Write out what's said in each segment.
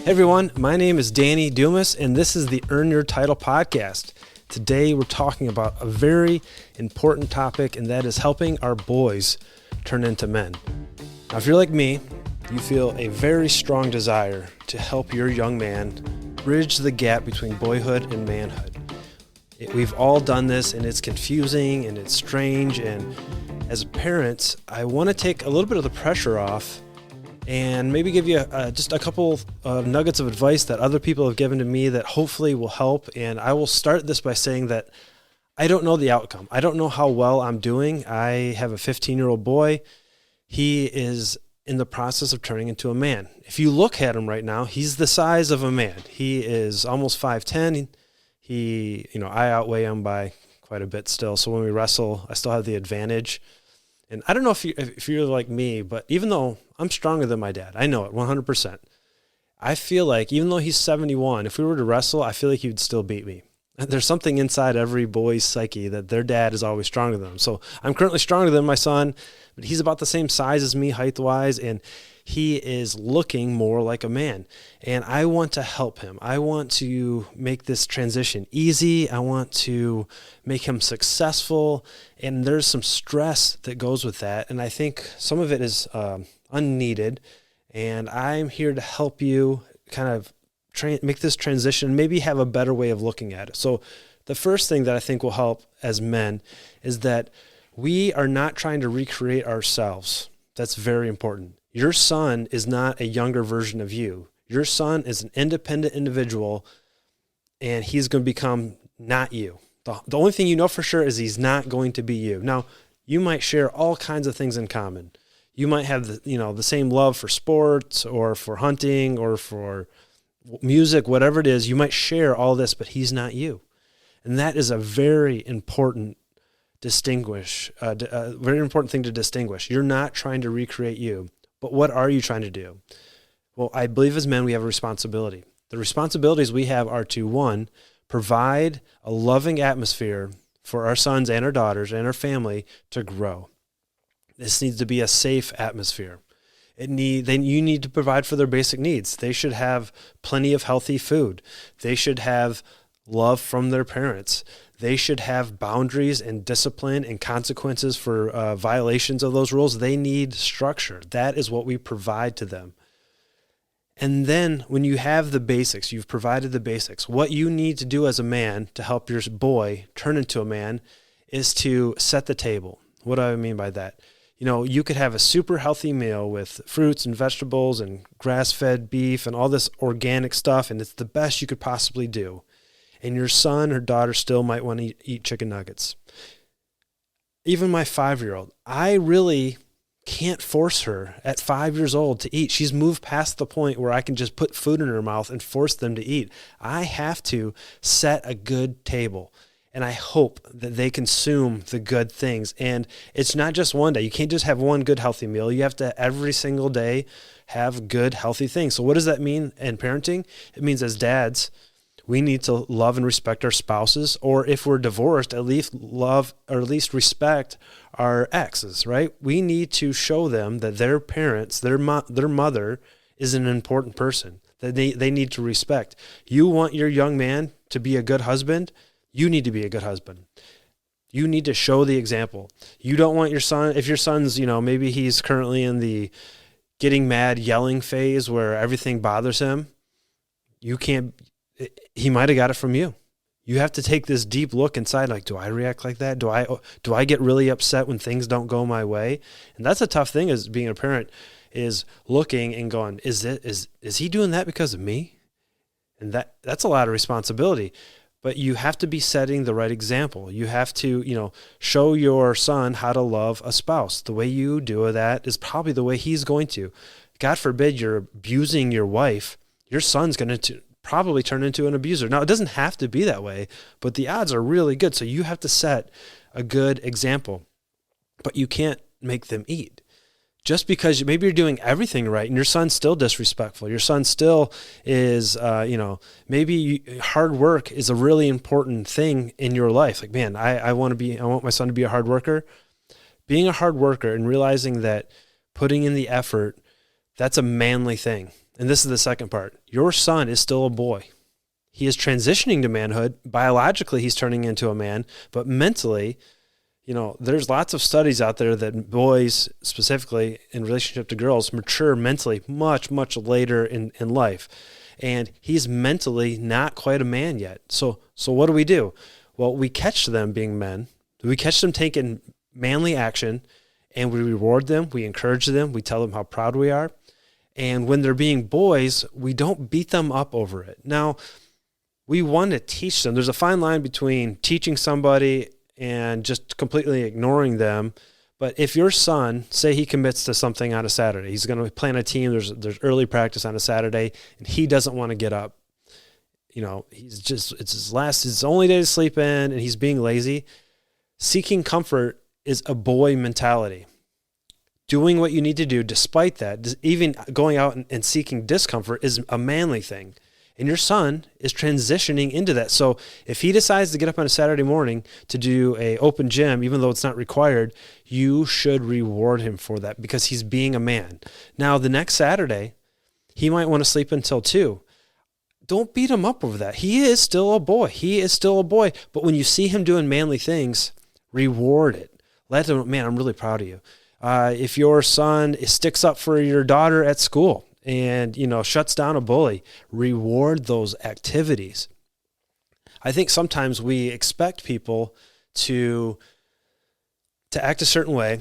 Hey everyone, my name is Danny Dumas, and this is the Earn Your Title podcast. Today we're talking about a very important topic, and that is helping our boys turn into men. Now, if you're like me, you feel a very strong desire to help your young man bridge the gap between boyhood and manhood. We've all done this, and it's confusing, and it's strange, and as parents, I want to take a little bit of the pressure off and maybe give you just a couple of nuggets of advice that other people have given to me that hopefully will help. And I will start this by saying that I don't know the outcome. I don't know how well I'm doing. I have a 15-year-old boy. He is in the process of turning into a man. If you look at him right now, he's the size of a man. He is almost 5'10". I outweigh him by quite a bit still. So when we wrestle, I still have the advantage. And I don't know if you're like me, but even though I'm stronger than my dad, I know it 100%. I feel like even though he's 71, if we were to wrestle, I feel like he would still beat me. There's something inside every boy's psyche that their dad is always stronger than them. So I'm currently stronger than my son, but he's about the same size as me height-wise, and he is looking more like a man. And I want to help him. I want to make this transition easy. I want to make him successful. And there's some stress that goes with that. And I think some of it is unneeded. And I'm here to help you kind of make this transition, maybe have a better way of looking at it. So the first thing that I think will help as men is that we are not trying to recreate ourselves. That's very important. Your son is not a younger version of you. Your son is an independent individual, and he's going to become not you. The only thing you know for sure is he's not going to be you. Now, you might share all kinds of things in common. You might have the same love for sports or for hunting or for music, whatever it is. You might share all this, but he's not you. And that is a very important very important thing to distinguish. You're not trying to recreate you. But what are you trying to do? Well, I believe as men, we have a responsibility. The responsibilities we have are to, one, provide a loving atmosphere for our sons and our daughters and our family to grow. This needs to be a safe atmosphere. You need to provide for their basic needs. They should have plenty of healthy food. They should have love from their parents. They should have boundaries and discipline and consequences for violations of those rules. They need structure. That is what we provide to them. And then when you have the basics, you've provided the basics, what you need to do as a man to help your boy turn into a man is to set the table. What do I mean by that? You could have a super healthy meal with fruits and vegetables and grass-fed beef and all this organic stuff, and it's the best you could possibly do. And your son or daughter still might want to eat chicken nuggets. Even my 5-year-old, I really can't force her at 5 years old to eat. She's moved past the point where I can just put food in her mouth and force them to eat. I have to set a good table, and I hope that they consume the good things. And it's not just one day. You can't just have one good, healthy meal. You have to every single day have good, healthy things. So what does that mean in parenting? It means as dads, we need to love and respect our spouses, or if we're divorced, at least love or at least respect our exes, right? We need to show them that their parents, their mother is an important person that they need to respect. You want your young man to be a good husband, you need to be a good husband. You need to show the example. You don't want your son, if your son's, maybe he's currently in the getting mad, yelling phase where everything bothers him, he might have got it from you. You have to take this deep look inside, like, do I react like that? Do I get really upset when things don't go my way? And that's a tough thing as being a parent, is looking and going, is he doing that because of me? And that's a lot of responsibility. But you have to be setting the right example. You have to, show your son how to love a spouse. The way you do that is probably the way he's going to. God forbid you're abusing your wife. Your son's going to probably turn into an abuser. Now, it doesn't have to be that way, but the odds are really good. So you have to set a good example, but you can't make them eat. Just because maybe you're doing everything right and your son's still disrespectful, your son still is, maybe hard work is a really important thing in your life. Like, man, I want my son to be a hard worker. Being a hard worker and realizing that putting in the effort, that's a manly thing. and this is the second part, your son is still a boy. He is transitioning to manhood. Biologically, he's turning into a man, but mentally, there's lots of studies out there that boys, specifically in relationship to girls, mature mentally much, much later in life. And he's mentally not quite a man yet. So what do? Well, we catch them being men. We catch them taking manly action, and we reward them. We encourage them. We tell them how proud we are. And when they're being boys, we don't beat them up over it. Now, we want to teach them. There's a fine line between teaching somebody and just completely ignoring them. But if your son, say he commits to something on a Saturday, he's going to play on a team, there's early practice on a Saturday, and he doesn't want to get up. It's his only day to sleep in, and he's being lazy. Seeking comfort is a boy mentality. Doing what you need to do, despite that, even going out and seeking discomfort is a manly thing. And your son is transitioning into that. So if he decides to get up on a Saturday morning to do a open gym, even though it's not required, you should reward him for that because he's being a man. Now, the next Saturday, he might want to sleep until 2. Don't beat him up over that. He is still a boy. But when you see him doing manly things, reward it. Let him, man, I'm really proud of you. If your son sticks up for your daughter at school, and, shuts down a bully, reward those activities. I think sometimes we expect people to act a certain way,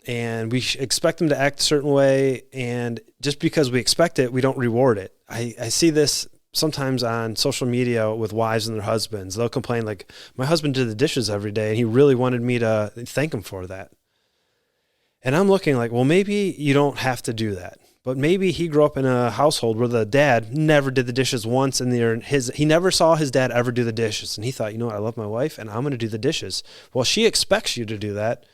and we expect them to act a certain way, and just because we expect it, we don't reward it. I see this sometimes on social media with wives and their husbands. They'll complain like, my husband did the dishes every day, and he really wanted me to thank him for that. And I'm looking like, well, maybe you don't have to do that. But maybe he grew up in a household where the dad never did the dishes once in there. He never saw his dad ever do the dishes. And he thought, I love my wife and I'm going to do the dishes. Well, she expects you to do that.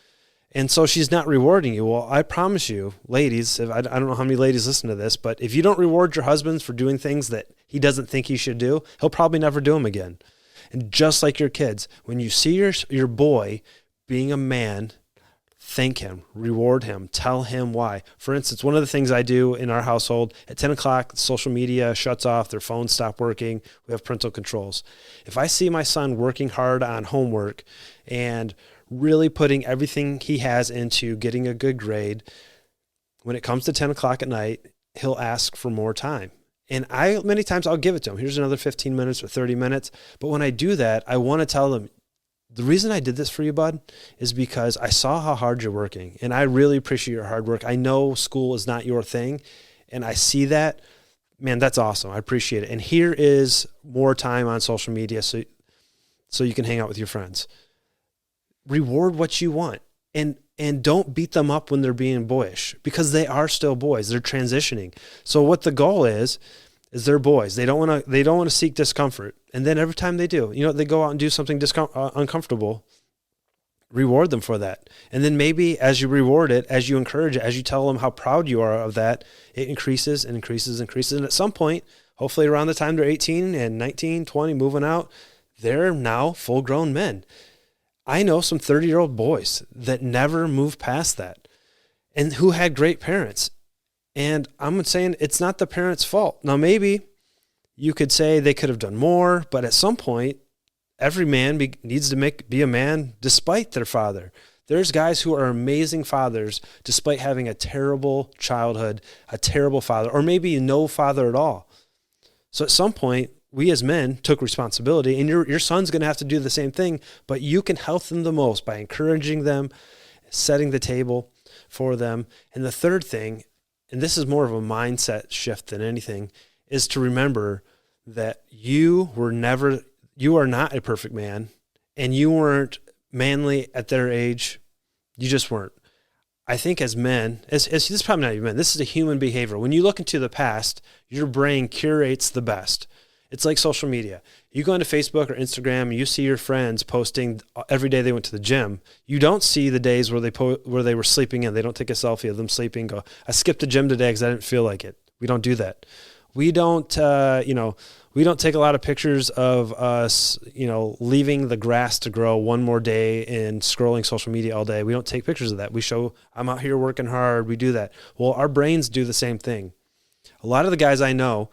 And so she's not rewarding you. Well, I promise you, ladies, I don't know how many ladies listen to this, but if you don't reward your husbands for doing things that he doesn't think he should do, he'll probably never do them again. And just like your kids, when you see your boy being a man, thank him, reward him, tell him why. For instance, one of the things I do in our household, at 10 o'clock, social media shuts off, their phones stop working, we have parental controls. If I see my son working hard on homework and really putting everything he has into getting a good grade, when it comes to 10 o'clock at night, he'll ask for more time. And many times I'll give it to him. Here's another 15 minutes or 30 minutes. But when I do that, I want to tell them, the reason I did this for you, bud, is because I saw how hard you're working, and I really appreciate your hard work. I know school is not your thing, and I see that. Man, that's awesome. I appreciate it. And here is more time on social media so you can hang out with your friends. Reward what you want, and don't beat them up when they're being boyish, because they are still boys. They're transitioning. So what the goal is they're boys. They don't want to seek discomfort. And then every time they do, they go out and do something uncomfortable, reward them for that. And then maybe as you reward it, as you encourage it, as you tell them how proud you are of that, it increases and increases and increases. And at some point, hopefully around the time they're 18 and 19, 20, moving out, they're now full-grown men. I know some 30-year-old boys that never moved past that and who had great parents. And I'm saying it's not the parents' fault. Now, maybe you could say they could have done more, but at some point, every man needs to be a man despite their father. There's guys who are amazing fathers despite having a terrible childhood, a terrible father, or maybe no father at all. So at some point, we as men took responsibility, and your son's going to have to do the same thing, but you can help them the most by encouraging them, setting the table for them. And the third thing, and this is more of a mindset shift than anything, is to remember that you are not a perfect man, and you weren't manly at their age. You just weren't. I think as men, this is probably not even men, this is a human behavior. When you look into the past, your brain curates the best. It's like social media. You go into Facebook or Instagram and you see your friends posting every day they went to the gym. You don't see the days where they were sleeping in. They don't take a selfie of them sleeping. Go, I skipped the gym today because I didn't feel like it. We don't do that. We don't take a lot of pictures of us, leaving the grass to grow one more day and scrolling social media all day. We don't take pictures of that. We show I'm out here working hard. We do that. Well, our brains do the same thing. A lot of the guys I know,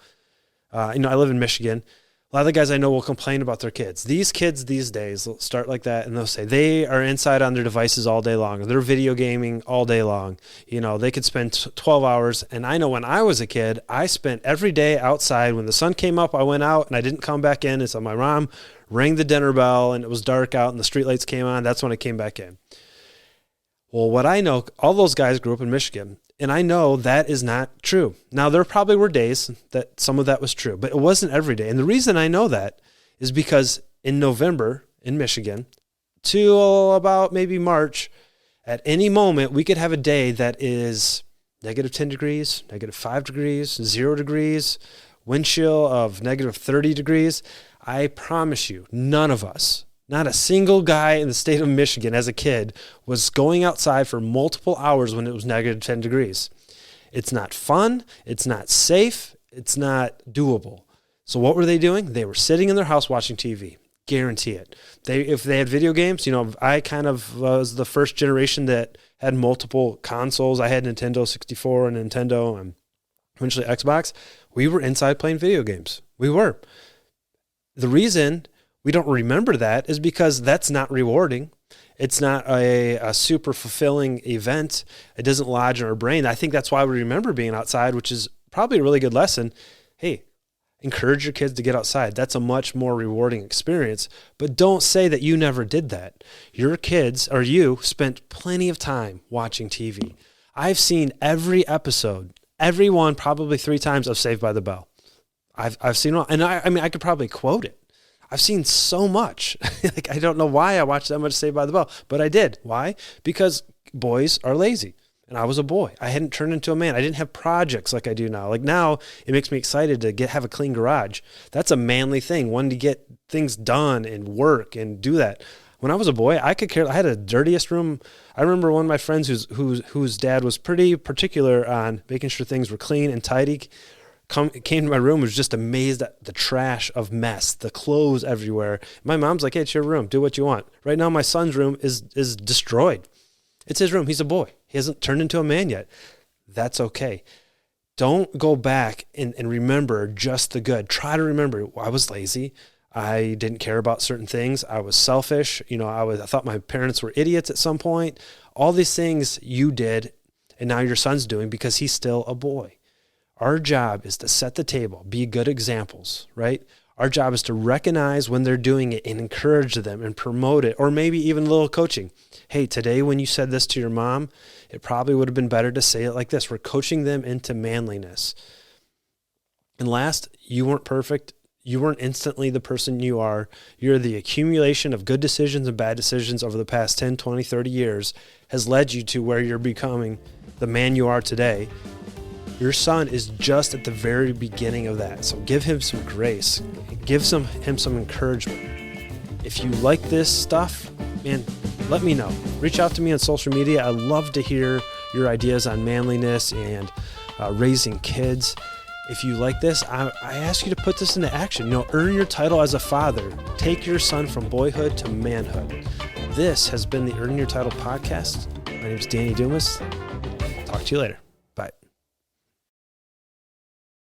I live in Michigan. A lot of the guys I know will complain about their kids. These kids these days will start like that, and they'll say they are inside on their devices all day long. They're video gaming all day long. They could spend 12 hours. And I know when I was a kid, I spent every day outside. When the sun came up, I went out, and I didn't come back in. And so my mom rang the dinner bell, and it was dark out, and the streetlights came on. That's when I came back in. Well, what I know, all those guys grew up in Michigan, and I know that is not true. Now, there probably were days that some of that was true, but it wasn't every day. And the reason I know that is because in November in Michigan to about maybe March, at any moment, we could have a day that is negative 10 degrees, negative 5 degrees, 0 degrees, wind chill of negative 30 degrees. I promise you, none of us, not a single guy in the state of Michigan as a kid was going outside for multiple hours when it was negative 10 degrees. It's not fun. It's not safe. It's not doable. So what were they doing? They were sitting in their house watching TV. Guarantee it. If they had video games, I kind of was the first generation that had multiple consoles. I had Nintendo 64 and Nintendo and eventually Xbox. We were inside playing video games. We were. The reason we don't remember that is because that's not rewarding. It's not a super fulfilling event. It doesn't lodge in our brain. I think that's why we remember being outside, which is probably a really good lesson. Hey, encourage your kids to get outside. That's a much more rewarding experience. But don't say that you never did that. Your kids or you spent plenty of time watching TV. I've seen every episode, every one probably 3 times of Saved by the Bell. I've seen one, and I could probably quote it. I've seen so much. I don't know why I watched that much Saved by the Bell, but I did. Why? Because boys are lazy, and I was a boy. I hadn't turned into a man. I didn't have projects like I do now. Like now, it makes me excited to have a clean garage. That's a manly thing, wanting to get things done and work and do that. When I was a boy, I had the dirtiest room. I remember one of my friends whose dad was pretty particular on making sure things were clean and tidy. Came to my room, was just amazed at the trash of mess, the clothes everywhere. My mom's like, hey, it's your room. Do what you want. Right now, my son's room is destroyed. It's his room. He's a boy. He hasn't turned into a man yet. That's okay. Don't go back and remember just the good. Try to remember, I was lazy. I didn't care about certain things. I was selfish. I thought my parents were idiots at some point. All these things you did, and now your son's doing because he's still a boy. Our job is to set the table, be good examples, right? Our job is to recognize when they're doing it and encourage them and promote it, or maybe even a little coaching. Hey, today when you said this to your mom, it probably would have been better to say it like this. We're coaching them into manliness. And last, you weren't perfect. You weren't instantly the person you are. You're the accumulation of good decisions and bad decisions over the past 10, 20, 30 years has led you to where you're becoming the man you are today. Your son is just at the very beginning of that. So give him some grace. Give him some encouragement. If you like this stuff, man, let me know. Reach out to me on social media. I love to hear your ideas on manliness and raising kids. If you like this, I ask you to put this into action. Earn your title as a father. Take your son from boyhood to manhood. This has been the Earn Your Title podcast. My name is Danny Dumas. Talk to you later.